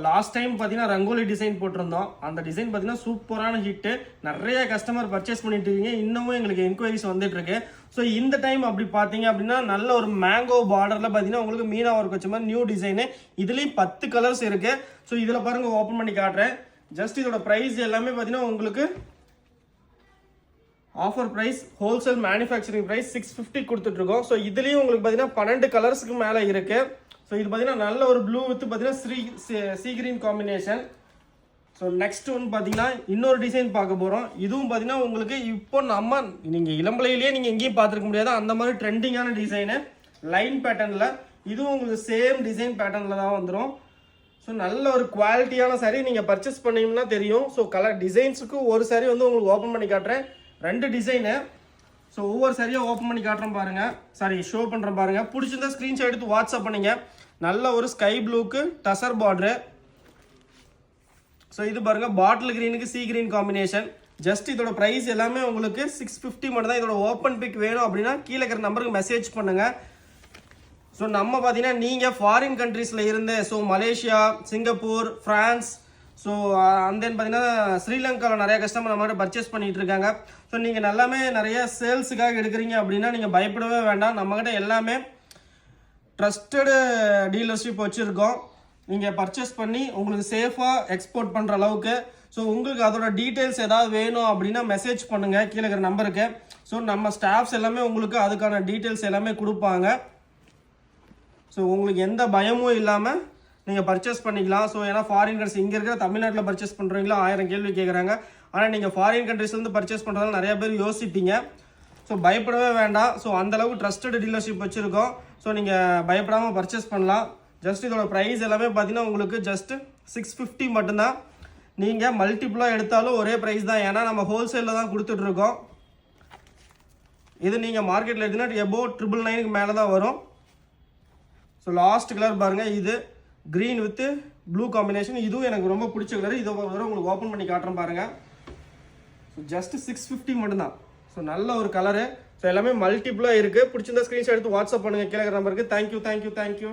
Last time பார்த்தீங்கன்னா rangoli design போட்டிருந்தோம். அந்த டிசைன் பார்த்தீங்கன்னா சூப்பரான ஹிட்டு. நிறைய கஸ்டமர் பர்ச்சேஸ் பண்ணிட்டு இருக்கீங்க. இன்னமும் எங்களுக்கு என்கொயரிஸ் வந்துட்டு இருக்கு. ஸோ இந்த டைம் அப்படி பார்த்தீங்க அப்படின்னா நல்ல ஒரு மேங்கோ பார்டரில் பார்த்தீங்கன்னா உங்களுக்கு மீனா ஒர்க் வச்ச மாதிரி நியூ டிசைனு. இதுலேயும் 10 கலர்ஸ் இருக்கு. ஸோ இதில் பாருங்க ஓப்பன் பண்ணி காட்டுறேன். ஜஸ்ட் இதோட ப்ரைஸ் எல்லாமே பார்த்தீங்கன்னா உங்களுக்கு offer price wholesale manufacturing price 650 கொடுத்துட்ருக்கோம். ஸோ இதுலேயும் உங்களுக்கு பார்த்தீங்கன்னா 12 கலர்ஸுக்கு மேலே இருக்குது. ஸோ இது பார்த்தீங்கன்னா நல்ல ஒரு ப்ளூ வித் பார்த்தீங்கன்னா sea green combination. So next ஒன்று பார்த்தீங்கன்னா இன்னொரு டிசைன் பார்க்க போகிறோம். இதுவும் பார்த்தீங்கன்னா உங்களுக்கு இப்போ நம்ம நீங்கள் இளம்பலையிலேயே நீங்கள் எங்கேயும் பார்த்துருக்க முடியாது அந்த மாதிரி ட்ரெண்டிங்கான டிசைனு லைன் பேட்டர்னில். இதுவும் உங்களுக்கு சேம் டிசைன் பேட்டர்னில் தான் வந்துடும். ஸோ நல்ல ஒரு குவாலிட்டியான சாரீ நீங்கள் பர்ச்சேஸ் பண்ணிங்கன்னா தெரியும். ஸோ கலர் டிசைன்ஸுக்கு ஒரு சாரீ வந்து உங்களுக்கு ஓப்பன் பண்ணி காட்டுறேன். 2 டிசைனு. ஸோ ஒவ்வொரு சாரியாக ஓப்பன் பண்ணி காட்டுறேன் பாருங்கள். சாரி ஷோ பண்ணுறேன் பாருங்கள். பிடிச்சிருந்தா ஸ்க்ரீன்ஷாட் எடுத்து வாட்ஸ்அப் பண்ணிங்க. நல்ல ஒரு ஸ்கை ப்ளூக்கு டசர் பார்டரு. ஸோ இது பாருங்கள் பாட்டில் க்ரீனுக்கு சீ கிரீன் காம்பினேஷன். ஜஸ்ட் இதோட ப்ரைஸ் எல்லாமே உங்களுக்கு 650 மட்டும் தான். இதோட ஓப்பன் பிக் வேணும் அப்படின்னா கீழே இருக்கிற நம்பருக்கு மெசேஜ் பண்ணுங்கள். ஸோ நம்ம பார்த்தீங்கன்னா நீங்கள் ஃபாரின் கண்ட்ரீஸில் இருந்து so Malaysia, Singapore, France, so and then பார்த்தீங்கன்னா ஸ்ரீலங்காவில் நிறைய கஸ்டமர் நம்மகிட்ட பர்ச்சேஸ் பண்ணிகிட்டு இருக்காங்க. ஸோ நீங்கள் நல்லாமே நிறைய சேல்ஸுக்காக எடுக்கிறீங்க அப்படின்னா நீங்கள் பயப்படவே வேண்டாம். நம்மகிட்ட எல்லாமே ட்ரஸ்டடு டீலர்ஷிப் வச்சுருக்கோம். நீங்கள் பர்ச்சேஸ் பண்ணி உங்களுக்கு சேஃபாக எக்ஸ்போர்ட் பண்ணுற அளவுக்கு. ஸோ உங்களுக்கு அதோட டீட்டெயில்ஸ் ஏதாவது வேணும் அப்படின்னா மெசேஜ் பண்ணுங்கள் கீழே இருக்கிற நம்பருக்கு. ஸோ நம்ம ஸ்டாஃப்ஸ் எல்லாமே உங்களுக்கு அதுக்கான டீட்டெயில்ஸ் எல்லாமே கொடுப்பாங்க. ஸோ உங்களுக்கு எந்த பயமும் இல்லாமல் நீங்கள் பர்ச்சேஸ் பண்ணிக்கலாம். ஸோ ஏன்னா ஃபாரின் கண்ட்ரிஸ் இங்கே இருக்கிற தமிழ்நாட்டில் பர்ச்சேஸ் பண்ணுறீங்களா 1000 கேள்வி கேட்குறாங்க. ஆனால் நீங்கள் ஃபாரின் கண்ட்ரிஸ்லேருந்து பர்ச்சேஸ் பண்ணுறதால நிறைய பேர் யோசிப்பீங்க. ஸோ பயப்படவே வேண்டாம். ஸோ அந்தளவுக்கு ட்ரஸ்டட் டீலர்ஷிப் வச்சுருக்கோம். ஸோ நீங்கள் பயப்படாமல் பர்ச்சேஸ் பண்ணலாம். ஜஸ்ட் இதோட ப்ரைஸ் எல்லாமே பார்த்தீங்கன்னா உங்களுக்கு ஜஸ்ட் 650 மட்டும்தான். நீங்கள் மல்டிப்புளாக எடுத்தாலும் ஒரே ப்ரைஸ் தான். ஏன்னா நம்ம ஹோல்சேலில் தான் கொடுத்துட்ருக்கோம். இது நீங்கள் மார்க்கெட்டில் எடுத்தீங்கன்னா எபோவ் 999க்கு மேலே தான் வரும். ஸோ லாஸ்ட் கலர் பாருங்கள். இது க்ரீன் வித் ப்ளூ காம்பினேஷன். இதுவும் எனக்கு ரொம்ப பிடிச்ச கலர். இதை உங்களுக்கு ஓப்பன் பண்ணி காட்டுறேன் பாருங்கள். ஸோ ஜஸ்ட் 650 மட்டும்தான். ஸோ நல்ல ஒரு கலரு. ஸோ எல்லாமே மல்டிப்புளாக இருக்குது. பிடிச்சிருந்தா ஸ்க்ரீன்ஷாட் எடுத்து வாட்ஸ்அப் பண்ணுங்கள் கீழே நம்பருக்கு. தேங்க்யூ.